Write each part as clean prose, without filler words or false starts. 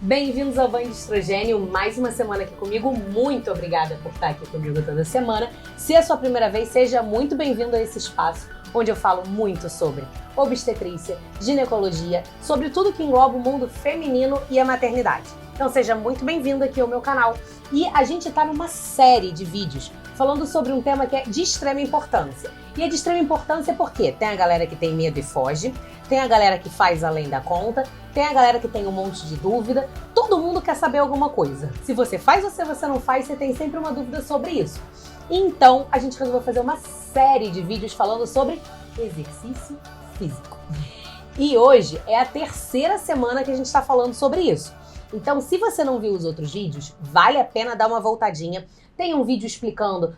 Bem-vindos ao Banho de Estrogênio, mais uma semana aqui comigo. Muito obrigada por estar aqui comigo toda semana. Se é a sua primeira vez, seja muito bem-vindo a esse espaço onde eu falo muito sobre obstetrícia, ginecologia, sobre tudo que engloba o mundo feminino e a maternidade. Então seja muito bem-vindo aqui ao meu canal. E a gente está numa série de vídeos falando sobre um tema que é de extrema importância. E é de extrema importância porque tem a galera que tem medo e foge, tem a galera que faz além da conta, tem a galera que tem um monte de dúvida, todo mundo quer saber alguma coisa. Se você faz ou se você não faz, você tem sempre uma dúvida sobre isso. Então, a gente resolveu fazer uma série de vídeos falando sobre exercício físico. E hoje é a terceira semana que a gente está falando sobre isso. Então, se você não viu os outros vídeos, vale a pena dar uma voltadinha. Tem um vídeo explicando o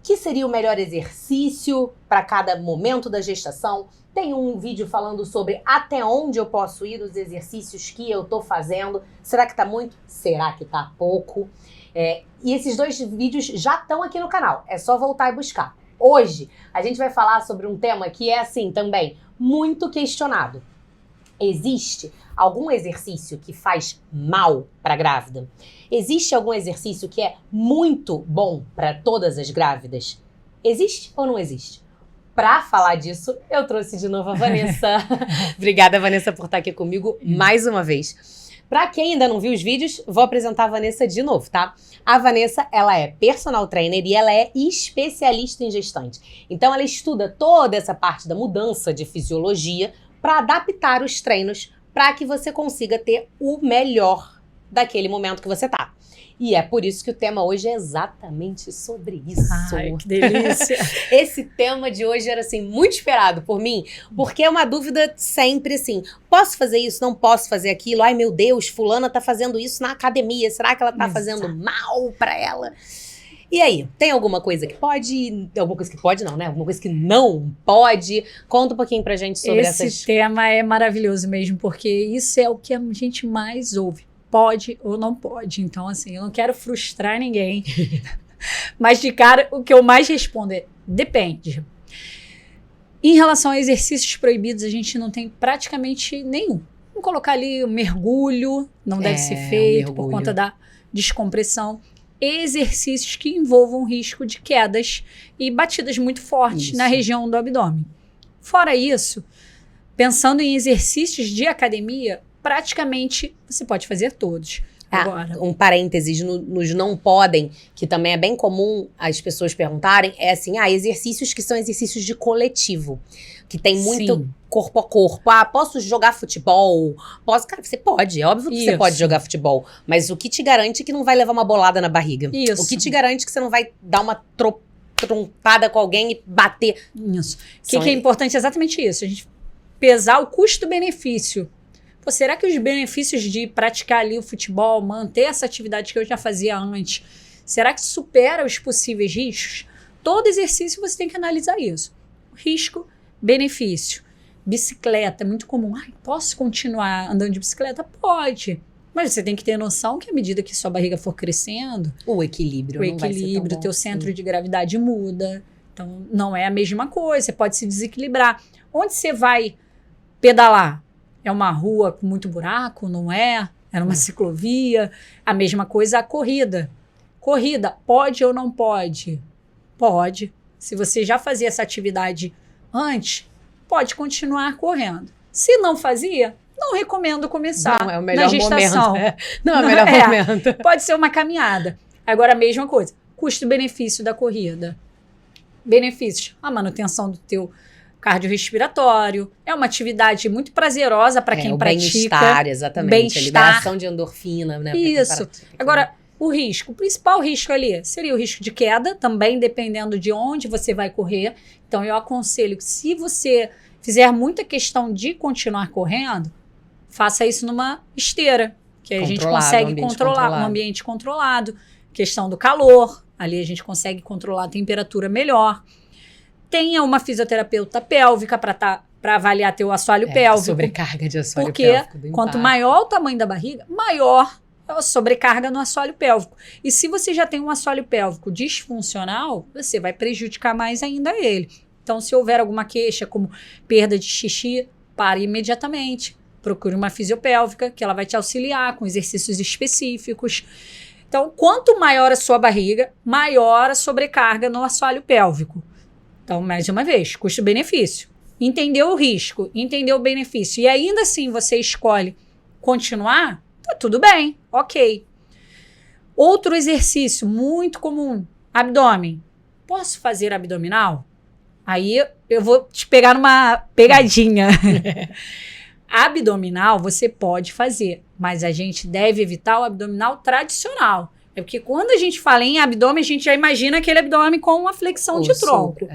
que seria o melhor exercício para cada momento da gestação. Tem um vídeo falando sobre até onde eu posso ir nos exercícios que eu tô fazendo. Será que tá muito? Será que tá pouco? E esses dois vídeos já estão aqui no canal. É só voltar e buscar. Hoje, a gente vai falar sobre um tema que é, assim, também muito questionado. Existe algum exercício que faz mal para a grávida? Existe algum exercício que é muito bom para todas as grávidas? Existe ou não existe? Para falar disso, eu trouxe de novo a Vanessa. Obrigada, Vanessa, por estar aqui comigo mais uma vez. Para quem ainda não viu os vídeos, vou apresentar a Vanessa de novo, tá? A Vanessa, ela é personal trainer e ela é especialista em gestante. Então, ela estuda toda essa parte da mudança de fisiologia para adaptar os treinos para que você consiga ter o melhor daquele momento que você tá. E é por isso que o tema hoje é exatamente sobre isso. Ai, que delícia! Esse tema de hoje era, assim, muito esperado por mim, porque é uma dúvida sempre, assim, posso fazer isso, não posso fazer aquilo? Ai, meu Deus, fulana tá fazendo isso na academia, será que ela tá fazendo mal pra ela? E aí, tem alguma coisa que pode? Alguma coisa que pode não, né? Alguma coisa que não pode? Conta um pouquinho pra gente sobre Esse tema é maravilhoso mesmo, porque isso é o que a gente mais ouve. Pode ou não pode. Então, assim, eu não quero frustrar ninguém. Mas, de cara, o que eu mais respondo é depende. Em relação a exercícios proibidos, a gente não tem praticamente nenhum. Vamos colocar ali o mergulho, não deve ser feito por conta da descompressão. Exercícios que envolvam risco de quedas e batidas muito fortes na região do abdômen. Fora isso, pensando em exercícios de academia, praticamente você pode fazer todos. Agora, um parênteses nos não podem, que também é bem comum as pessoas perguntarem, é assim, exercícios que são exercícios de coletivo, que tem muito corpo a corpo. Posso jogar futebol? Posso? Cara, você pode, é óbvio que você pode jogar futebol, mas o que te garante que não vai levar uma bolada na barriga? Isso. O que te garante que você não vai dar uma trompada com alguém e bater? Isso. O que é importante é exatamente isso, a gente pesar o custo-benefício. Pô, será que os benefícios de praticar ali o futebol, manter essa atividade que eu já fazia antes, será que supera os possíveis riscos? Todo exercício você tem que analisar isso. Risco, benefício. Bicicleta, é muito comum. Posso continuar andando de bicicleta? Pode. Mas você tem que ter noção que à medida que sua barriga for crescendo, o equilíbrio não vai ser tão bom. O teu centro de gravidade muda. Então, não é a mesma coisa. Você pode se desequilibrar. Onde você vai pedalar? É uma rua com muito buraco? Não é? É numa ciclovia? A mesma coisa a corrida. Corrida, pode ou não pode? Pode. Se você já fazia essa atividade antes, pode continuar correndo. Se não fazia, não recomendo começar não é o melhor na gestação. Momento. Não é o melhor momento. Pode ser uma caminhada. Agora, a mesma coisa. Custo-benefício da corrida. Benefícios. A manutenção do teu cardiorrespiratório. É uma atividade muito prazerosa para quem pratica. Bem-estar, exatamente. A liberação de endorfina, né? Isso. Agora, o risco. O principal risco ali seria o risco de queda, também dependendo de onde você vai correr. Então, eu aconselho que se você fizer muita questão de continuar correndo, faça isso numa esteira, que a gente consegue controlar um ambiente controlado. Questão do calor, ali a gente consegue controlar a temperatura melhor. Tenha uma fisioterapeuta pélvica para avaliar teu assoalho pélvico. Sobrecarga de assoalho pélvico. Porque quanto maior o tamanho da barriga, maior a sobrecarga no assoalho pélvico. E se você já tem um assoalho pélvico disfuncional, você vai prejudicar mais ainda ele. Então, se houver alguma queixa, como perda de xixi, pare imediatamente. procure uma fisiopélvica, que ela vai te auxiliar com exercícios específicos. Então, quanto maior a sua barriga, maior a sobrecarga no assoalho pélvico. Então, mais uma vez, custo-benefício. Entendeu o risco, entendeu o benefício, e ainda assim você escolhe continuar, tá tudo bem, ok. Outro exercício muito comum, abdômen. Posso fazer abdominal? Aí eu vou te pegar numa pegadinha. Abdominal você pode fazer, mas a gente deve evitar o abdominal tradicional. É porque quando a gente fala em abdômen, a gente já imagina aquele abdômen com uma flexão de tronco.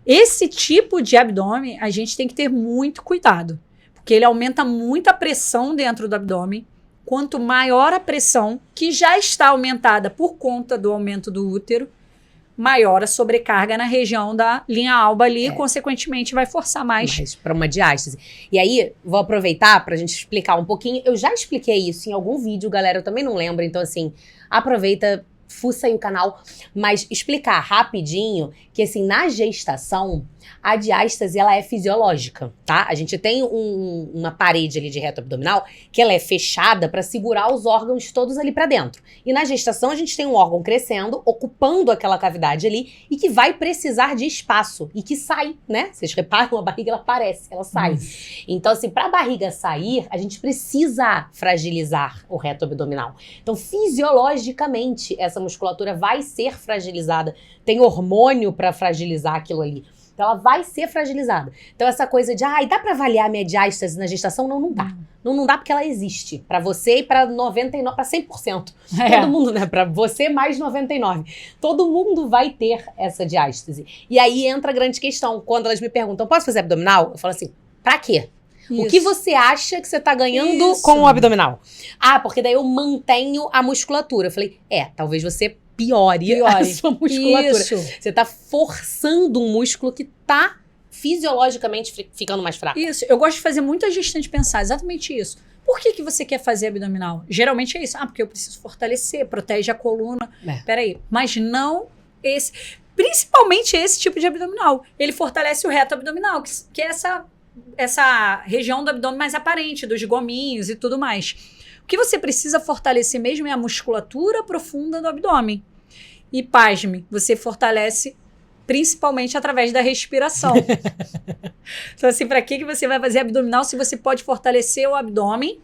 Esse tipo de abdômen, a gente tem que ter muito cuidado, porque ele aumenta muito a pressão dentro do abdômen. Quanto maior a pressão, que já está aumentada por conta do aumento do útero, maior a sobrecarga na região da linha alba ali, e consequentemente vai forçar mais para uma diástase. E aí, vou aproveitar para a gente explicar um pouquinho. Eu já expliquei isso em algum vídeo, galera, eu também não lembro, então assim, aproveita, fuça aí o canal, mas explicar rapidinho que assim, na gestação, a diástase, ela é fisiológica, tá? A gente tem uma parede ali de reto abdominal que ela é fechada para segurar os órgãos todos ali para dentro. E na gestação a gente tem um órgão crescendo, ocupando aquela cavidade ali e que vai precisar de espaço e que sai, né? Vocês reparam, a barriga ela aparece, ela sai. Então assim, para a barriga sair, a gente precisa fragilizar o reto abdominal. Então fisiologicamente essa musculatura vai ser fragilizada. Tem hormônio para fragilizar aquilo ali. Então, ela vai ser fragilizada. Então, essa coisa de, dá pra avaliar a minha diástase na gestação? Não, não dá. Não dá porque ela existe. Pra você e pra 99%, pra 100%. Todo mundo, né? Pra você mais 99%. Todo mundo vai ter essa diástase. E aí entra a grande questão. Quando elas me perguntam, posso fazer abdominal? Eu falo assim, pra quê? Isso. O que você acha que você tá ganhando com o abdominal? Porque daí eu mantenho a musculatura. Eu falei, talvez você piore a sua musculatura. Isso. Você tá forçando um músculo que tá fisiologicamente ficando mais fraco. Isso. Eu gosto de fazer muita gestante pensar exatamente isso. Por que você quer fazer abdominal? Geralmente é isso. porque eu preciso fortalecer, protege a coluna. Peraí. Mas não esse. Principalmente esse tipo de abdominal. Ele fortalece o reto abdominal, que é essa região do abdômen mais aparente, dos gominhos e tudo mais. O que você precisa fortalecer mesmo é a musculatura profunda do abdômen. E, pasme, você fortalece principalmente através da respiração. Então, assim, para que você vai fazer abdominal se você pode fortalecer o abdômen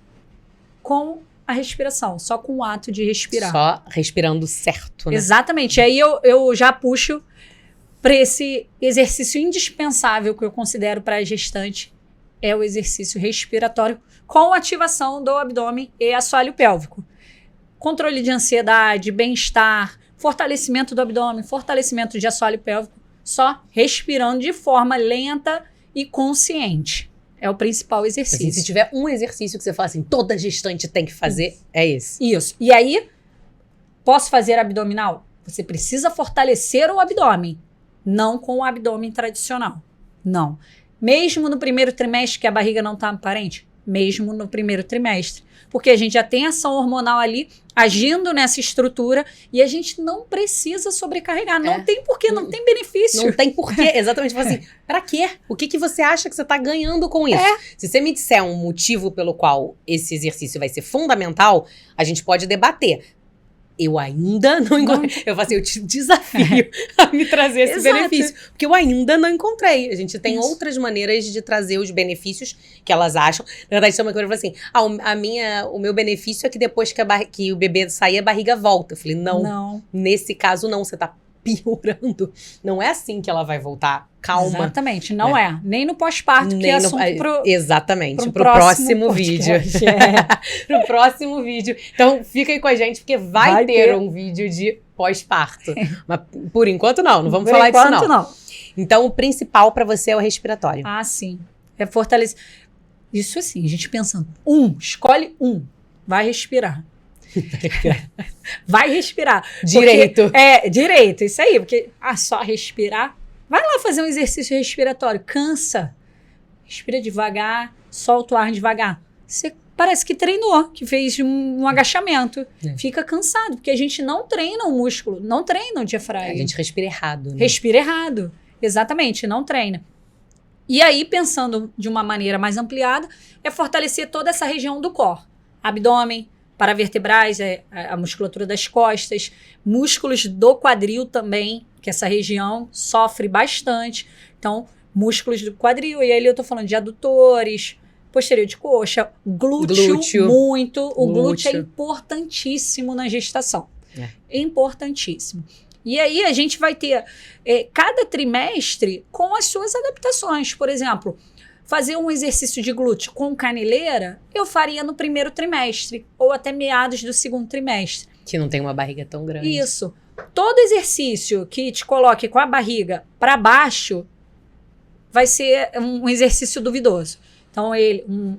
com a respiração? Só com o ato de respirar. Só respirando certo, né? Exatamente. Aí eu já puxo para esse exercício indispensável que eu considero para a gestante, é o exercício respiratório com ativação do abdômen e assoalho pélvico. Controle de ansiedade, bem-estar, fortalecimento do abdômen, fortalecimento de assoalho pélvico, só respirando de forma lenta e consciente. É o principal exercício. Assim, se tiver um exercício que você fala assim, toda gestante tem que fazer, é esse. Isso. E aí, posso fazer abdominal? Você precisa fortalecer o abdômen, não com o abdômen tradicional. Não. Mesmo no primeiro trimestre que a barriga não está aparente, mesmo no primeiro trimestre. Porque a gente já tem ação hormonal ali agindo nessa estrutura e a gente não precisa sobrecarregar. Não tem porquê, não tem benefício. Não tem porquê, exatamente. Tipo assim, pra quê? O que você acha que você tá ganhando com isso? Se você me disser um motivo pelo qual esse exercício vai ser fundamental, a gente pode debater. Eu ainda não encontrei. Eu falei assim, eu te desafio a me trazer esse benefício. Porque eu ainda não encontrei. A gente tem outras maneiras de trazer os benefícios que elas acham. Na verdade, tem uma coisa que eu falei assim, o meu benefício é que depois que o bebê sair, a barriga volta. Eu falei, não. Nesse caso não, você tá piorando. Não é assim que ela vai voltar. Calma. Exatamente, não é. Nem no pós-parto, que é assunto exatamente, pro próximo vídeo. Pro próximo vídeo. Então, fica aí com a gente, porque vai ter um vídeo de pós-parto. Mas, por enquanto, não vamos falar disso, não. Não. Então, o principal pra você é o respiratório. Sim. É fortalecer. Isso assim, a gente pensando, escolhe vai respirar. Vai respirar. Direito. Direito, isso aí. Porque, só respirar. Vai lá fazer um exercício respiratório. Cansa. Respira devagar, solta o ar devagar. Você parece que treinou, que fez um agachamento. Fica cansado, porque a gente não treina o músculo, não treina o diafragma. A gente respira errado. Né? Respira errado. Exatamente, não treina. E aí, pensando de uma maneira mais ampliada, é fortalecer toda essa região do core. Abdômen, paravertebrais, a musculatura das costas, músculos do quadril também, que essa região sofre bastante. Então, músculos do quadril, e aí eu tô falando de adutores, posterior de coxa, glúteo. Muito. O glúteo é importantíssimo na gestação. Importantíssimo. E aí a gente vai ter cada trimestre com as suas adaptações. Por exemplo, fazer um exercício de glúteo com caneleira, eu faria no primeiro trimestre, ou até meados do segundo trimestre. Que não tem uma barriga tão grande. Isso. Todo exercício que te coloque com a barriga para baixo vai ser um exercício duvidoso. Então,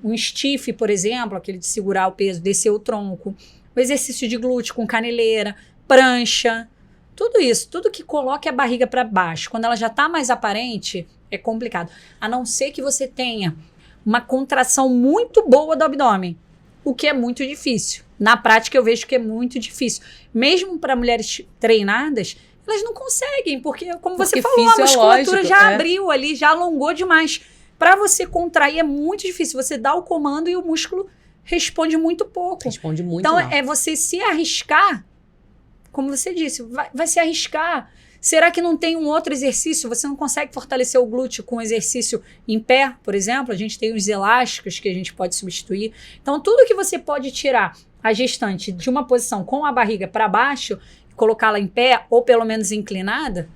um stiff, por exemplo, aquele de segurar o peso, descer o tronco, o exercício de glúteo com caneleira, prancha, tudo isso, tudo que coloque a barriga para baixo, quando ela já está mais aparente, é complicado. A não ser que você tenha uma contração muito boa do abdômen, o que é muito difícil. Na prática, eu vejo que é muito difícil. Mesmo para mulheres treinadas, elas não conseguem, porque, como você falou, a musculatura já abriu ali, já alongou demais. Para você contrair é muito difícil. Você dá o comando e o músculo responde muito pouco. Responde muito Então, mal. é você se arriscar, como você disse, vai se arriscar. Será que não tem um outro exercício? Você não consegue fortalecer o glúteo com exercício em pé, por exemplo? A gente tem os elásticos que a gente pode substituir. Então, tudo que você pode tirar a gestante de uma posição com a barriga para baixo, colocá-la em pé ou pelo menos inclinada,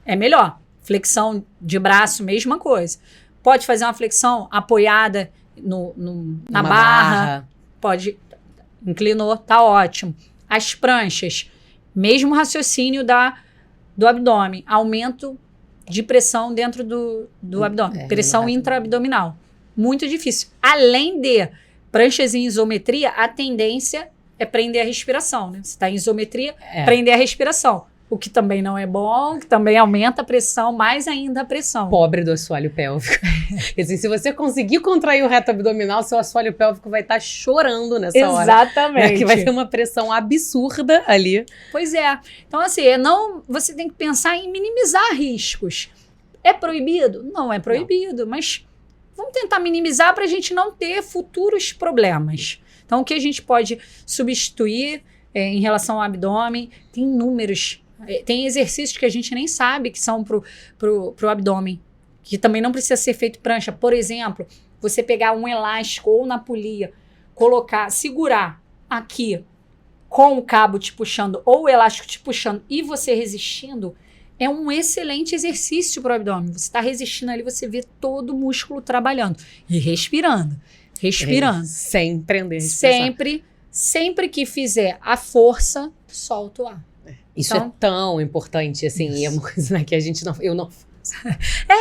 é melhor. Flexão de braço, mesma coisa. Pode fazer uma flexão apoiada na barra. Pode. Inclinou, tá ótimo. As pranchas, mesmo raciocínio do abdômen. Aumento de pressão dentro do abdômen. Pressão intraabdominal. Muito difícil. Além de pranchas em isometria, a tendência é prender a respiração, né? Você está em isometria, prender a respiração. O que também não é bom, que também aumenta a pressão, mais ainda a pressão. Pobre do assoalho pélvico. Assim, se você conseguir contrair o reto abdominal, seu assoalho pélvico vai estar chorando nessa hora. Exatamente. Que vai ter uma pressão absurda ali. Pois é. Então, assim, você tem que pensar em minimizar riscos. É proibido? Não é proibido, mas vamos tentar minimizar para a gente não ter futuros problemas. Então, o que a gente pode substituir em relação ao abdômen? Tem inúmeros. Tem exercícios que a gente nem sabe que são pro abdômen, que também não precisa ser feito prancha. Por exemplo, você pegar um elástico ou na polia, colocar, segurar aqui com o cabo te puxando ou o elástico te puxando e você resistindo, é um excelente exercício pro abdômen. Você está resistindo ali, você vê todo o músculo trabalhando e respirando. Sem prender a respiração. Sempre que fizer a força, solta o ar. Isso então, é tão importante, assim, é uma coisa que eu não faço.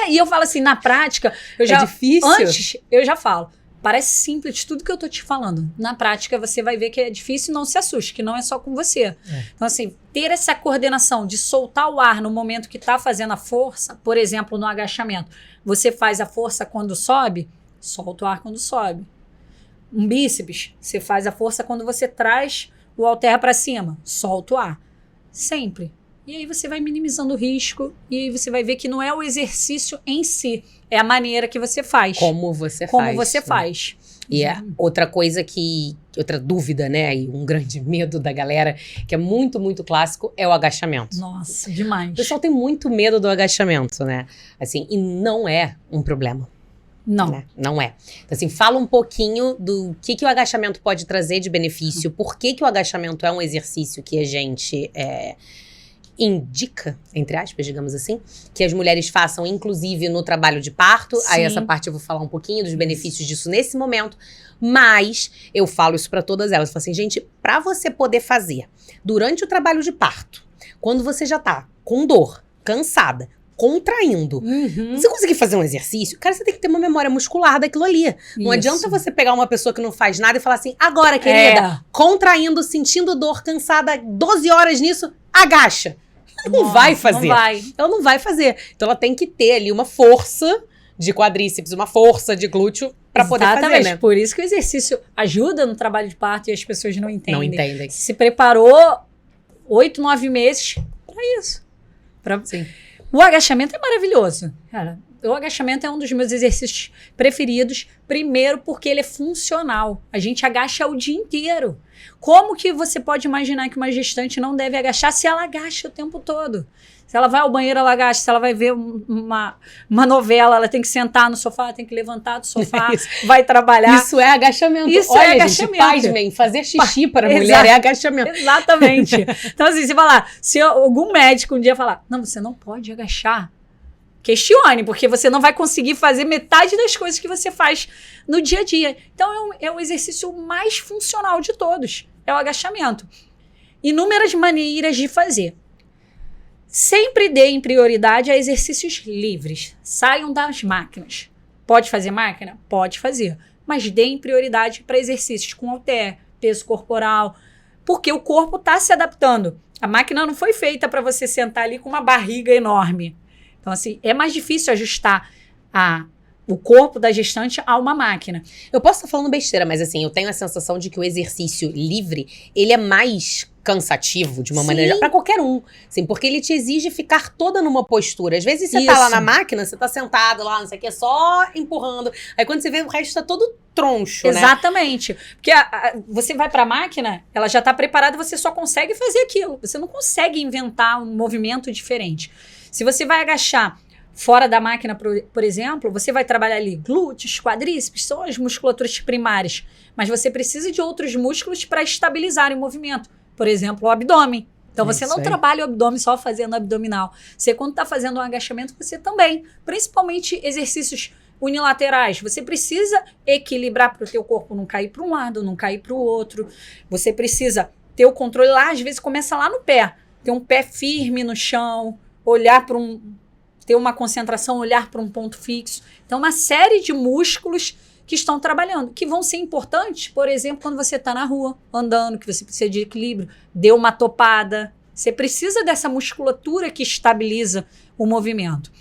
E eu falo assim, na prática, é difícil. Antes, eu já falo, parece simples tudo que eu tô te falando. Na prática, você vai ver que é difícil e não se assuste, que não é só com você. Então, assim, ter essa coordenação de soltar o ar no momento que tá fazendo a força, por exemplo, no agachamento, você faz a força quando sobe, solta o ar quando sobe. Um bíceps, você faz a força quando você traz o halter para cima, solta o ar. Sempre. E aí você vai minimizando o risco e aí você vai ver que não é o exercício em si, é a maneira que você faz. Como você faz. E outra dúvida, né, e um grande medo da galera, que é muito, muito clássico, é o agachamento. Nossa, demais. O pessoal tem muito medo do agachamento, né? Assim, e não é um problema. Não. Né? Não é. Então, assim, fala um pouquinho do que o agachamento pode trazer de benefício, por que o agachamento é um exercício que a gente indica, entre aspas, digamos assim, que as mulheres façam, inclusive, no trabalho de parto. Sim. Aí essa parte eu vou falar um pouquinho dos benefícios disso nesse momento, mas eu falo isso para todas elas. Eu falo assim, gente, para você poder fazer durante o trabalho de parto, quando você já tá com dor, cansada, contraindo. Você conseguir fazer um exercício, cara, você tem que ter uma memória muscular daquilo ali. Não adianta você pegar uma pessoa que não faz nada e falar assim, agora, querida, contraindo, sentindo dor, cansada, 12 horas nisso, agacha. Não vai fazer. Ela não vai fazer. Então ela tem que ter ali uma força de quadríceps, uma força de glúteo pra poder fazer, né? Por isso que o exercício ajuda no trabalho de parto e as pessoas não entendem. Não entendem. Se preparou 8, 9 meses pra isso. Sim. O agachamento é maravilhoso. Cara, o agachamento é um dos meus exercícios preferidos. Primeiro, porque ele é funcional. A gente agacha o dia inteiro. Como que você pode imaginar que uma gestante não deve agachar se ela agacha o tempo todo? Se ela vai ao banheiro, ela agacha. Se ela vai ver uma novela, ela tem que sentar no sofá, tem que levantar do sofá, vai trabalhar. Isso é agachamento. Isso Olha, é agachamento. Gente, pasmem, fazer xixi para a mulher é agachamento. Exatamente. Então, assim, você falar, se algum médico um dia falar, não, você não pode agachar, questione, porque você não vai conseguir fazer metade das coisas que você faz no dia a dia. Então, é o exercício mais funcional de todos, é o agachamento. Inúmeras maneiras de fazer. Sempre deem prioridade a exercícios livres. Saiam das máquinas. Pode fazer máquina? Pode fazer. Mas deem prioridade para exercícios com halter, peso corporal, porque o corpo está se adaptando. A máquina não foi feita para você sentar ali com uma barriga enorme. Então, assim, é mais difícil ajustar o corpo da gestante a uma máquina. Eu posso estar falando besteira, mas assim, eu tenho a sensação de que o exercício livre, ele é mais cansativo de uma maneira para qualquer um, assim, porque ele te exige ficar toda numa postura. Às vezes você tá lá na máquina, você tá sentado lá, não sei o que, só empurrando. Aí quando você vê, o resto tá todo troncho, né? Exatamente. Porque você vai pra máquina, ela já tá preparada, você só consegue fazer aquilo. Você não consegue inventar um movimento diferente. Se você vai agachar fora da máquina, por exemplo, você vai trabalhar ali glúteos, quadríceps, são as musculaturas primárias, mas você precisa de outros músculos para estabilizar o movimento. Por exemplo, o abdômen. Então, você não trabalha o abdômen só fazendo abdominal. Você, quando está fazendo um agachamento, você também. Principalmente exercícios unilaterais. Você precisa equilibrar para o teu corpo não cair para um lado, não cair para o outro. Você precisa ter o controle lá, às vezes começa lá no pé. Ter um pé firme no chão, olhar para ter uma concentração, olhar para um ponto fixo. Então, uma série de músculos que estão trabalhando, que vão ser importantes, por exemplo, quando você está na rua, andando, que você precisa de equilíbrio, deu uma topada. Você precisa dessa musculatura que estabiliza o movimento.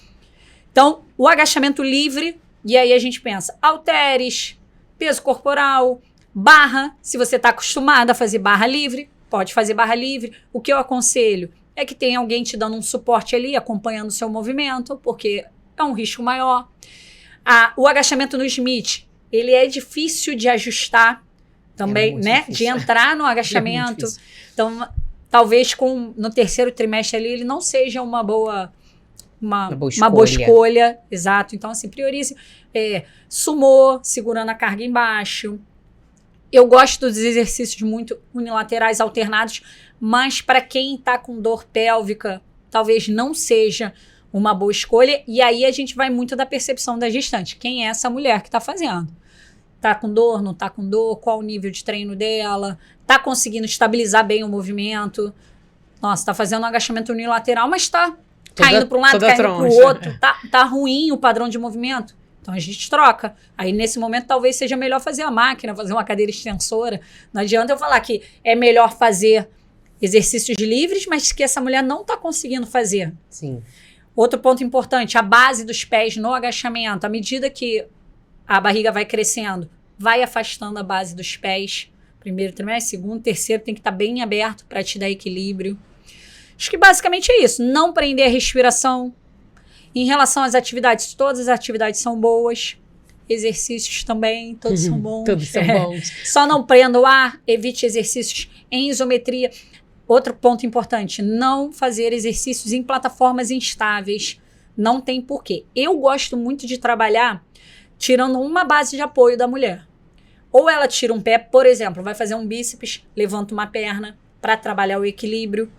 Então, o agachamento livre, e aí a gente pensa, halteres, peso corporal, barra, se você está acostumado a fazer barra livre, pode fazer barra livre. O que eu aconselho é que tenha alguém te dando um suporte ali, acompanhando o seu movimento, porque é um risco maior. O agachamento no Smith, ele é difícil de ajustar também, né? Difícil. De entrar no agachamento. Então, talvez no terceiro trimestre ali, ele não seja uma boa escolha. Exato. Então, assim, priorize sumô, segurando a carga embaixo. Eu gosto dos exercícios muito unilaterais, alternados, mas para quem está com dor pélvica, talvez não seja uma boa escolha. E aí a gente vai muito da percepção da gestante. Quem é essa mulher que está fazendo? Tá com dor, não tá com dor? Qual o nível de treino dela? Tá conseguindo estabilizar bem o movimento? Nossa, tá fazendo um agachamento unilateral, mas tá caindo para um lado, caindo para o outro. Tá ruim o padrão de movimento. Então a gente troca. Aí nesse momento talvez seja melhor fazer a máquina, fazer uma cadeira extensora. Não adianta eu falar que é melhor fazer exercícios livres, mas que essa mulher não tá conseguindo fazer. Sim. Outro ponto importante, a base dos pés no agachamento. À medida que a barriga vai crescendo, vai afastando a base dos pés. Primeiro trimestre, segundo, terceiro, tem que estar bem aberto para te dar equilíbrio. Acho que basicamente é isso. Não prender a respiração. Em relação às atividades, todas as atividades são boas. Exercícios também, todos são bons. Todos são bons. Só não prenda o ar, evite exercícios em isometria. Outro ponto importante, não fazer exercícios em plataformas instáveis. Não tem porquê. Eu gosto muito de trabalhar tirando uma base de apoio da mulher. Ou ela tira um pé, por exemplo, vai fazer um bíceps, levanta uma perna para trabalhar o equilíbrio,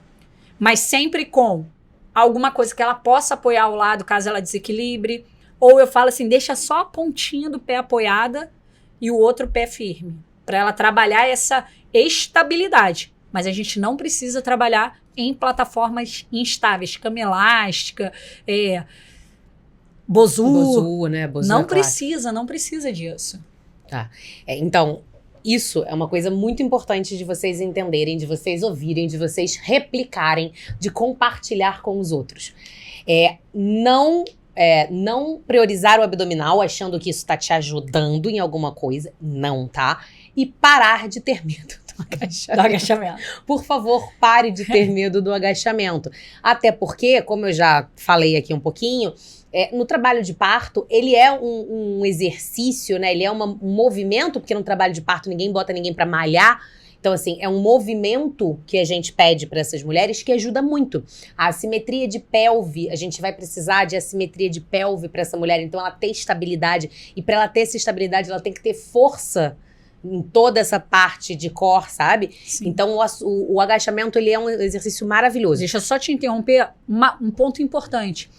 mas sempre com alguma coisa que ela possa apoiar ao lado caso ela desequilibre. Ou eu falo assim, deixa só a pontinha do pé apoiada e o outro pé firme, para ela trabalhar essa estabilidade. Mas a gente não precisa trabalhar em plataformas instáveis, cama elástica, Bozu, né? Bozu não precisa disso. Tá. Então, isso é uma coisa muito importante de vocês entenderem, de vocês ouvirem, de vocês replicarem, de compartilhar com os outros. Não não priorizar o abdominal achando que isso tá te ajudando em alguma coisa. Não, tá? E parar de ter medo do agachamento. Por favor, pare de ter medo do agachamento. Até porque, como eu já falei aqui um pouquinho, no trabalho de parto, ele é um exercício, né? Ele é um movimento, porque no trabalho de parto ninguém bota ninguém pra malhar. Então, assim, é um movimento que a gente pede para essas mulheres que ajuda muito. A assimetria de pelve, a gente vai precisar de assimetria de pelve para essa mulher, então ela ter estabilidade. E para ela ter essa estabilidade, ela tem que ter força em toda essa parte de core, sabe? Sim. Então, o agachamento, ele é um exercício maravilhoso. Deixa eu só te interromper, um ponto importante.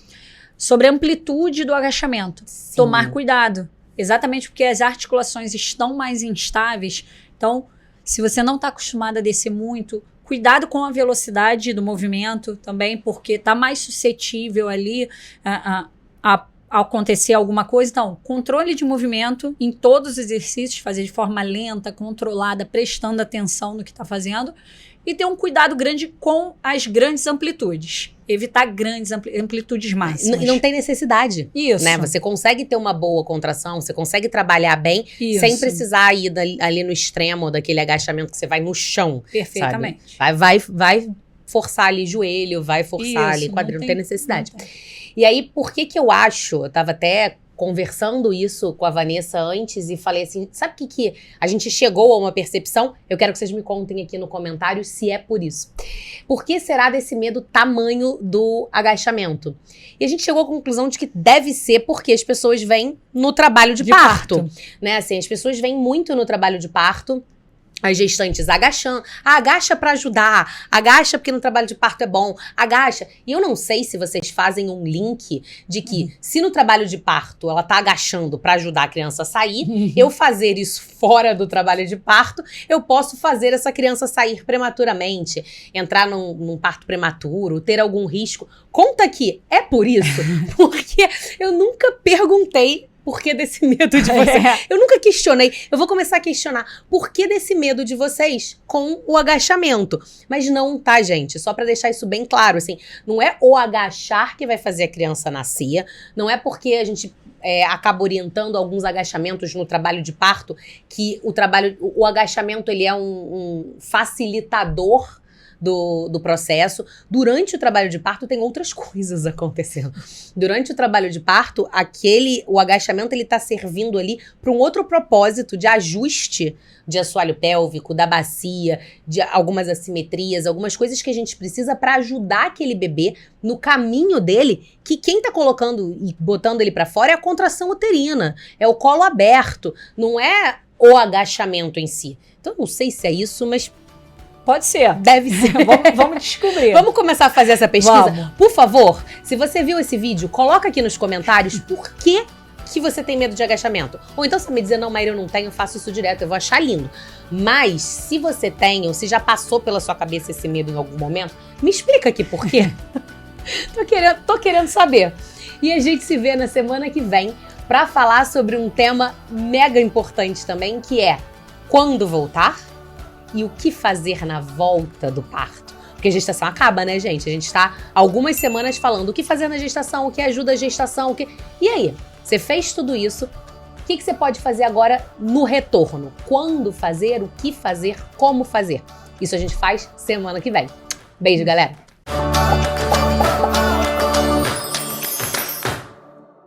Sobre a amplitude do agachamento. Sim. Tomar cuidado. Exatamente porque as articulações estão mais instáveis. Então, se você não está acostumado a descer muito, cuidado com a velocidade do movimento também, porque está mais suscetível ali a acontecer alguma coisa. Então, controle de movimento em todos os exercícios, fazer de forma lenta, controlada, prestando atenção no que está fazendo. E ter um cuidado grande com as grandes amplitudes. Evitar grandes amplitudes máximas. E não tem necessidade. Isso. Né? Você consegue ter uma boa contração, você consegue trabalhar bem, Isso. sem precisar ir ali no extremo daquele agachamento que você vai no chão. Perfeitamente. Vai forçar ali joelho, vai forçar ali quadril, não tem necessidade. Não tem. E aí, por que eu acho, eu tava até conversando isso com a Vanessa antes e falei assim, sabe o que a gente chegou a uma percepção? Eu quero que vocês me contem aqui no comentário se é por isso. Por que será desse medo tamanho do agachamento? E a gente chegou à conclusão de que deve ser porque as pessoas vêm no trabalho de parto. Né? Assim, as pessoas vêm muito no trabalho de parto, as gestantes agachando, agacha pra ajudar, agacha porque no trabalho de parto é bom, agacha. E eu não sei se vocês fazem um link de que se no trabalho de parto ela tá agachando pra ajudar a criança a sair, eu fazer isso fora do trabalho de parto, eu posso fazer essa criança sair prematuramente, entrar num parto prematuro, ter algum risco. Conta aqui, é por isso? Porque eu nunca perguntei por que desse medo de vocês? Eu nunca questionei. Eu vou começar a questionar por que desse medo de vocês com o agachamento. Mas não, tá, gente? Só pra deixar isso bem claro, assim, não é o agachar que vai fazer a criança nascer, não é porque a gente acaba orientando alguns agachamentos no trabalho de parto que o agachamento ele é um facilitador do processo. Durante o trabalho de parto tem outras coisas acontecendo. Durante o trabalho de parto, o agachamento ele tá servindo ali para um outro propósito de ajuste de assoalho pélvico, da bacia, de algumas assimetrias, algumas coisas que a gente precisa para ajudar aquele bebê no caminho dele, que quem tá colocando e botando ele para fora é a contração uterina, é o colo aberto, não é o agachamento em si. Então eu não sei se é isso, mas pode ser. Deve ser. Vamos descobrir. Vamos começar a fazer essa pesquisa? Vamos. Por favor, se você viu esse vídeo, coloca aqui nos comentários por que você tem medo de agachamento. Ou então você me dizer, não, Maíra, eu não tenho, eu faço isso direto, eu vou achar lindo. Mas se você tem, ou se já passou pela sua cabeça esse medo em algum momento, me explica aqui por quê. Tô querendo saber. E a gente se vê na semana que vem pra falar sobre um tema mega importante também, que é quando voltar e o que fazer na volta do parto. Porque a gestação acaba, né, gente? A gente tá algumas semanas falando o que fazer na gestação, o que ajuda a gestação, o que... E aí? Você fez tudo isso, o que você pode fazer agora no retorno? Quando fazer, o que fazer, como fazer? Isso a gente faz semana que vem. Beijo, galera!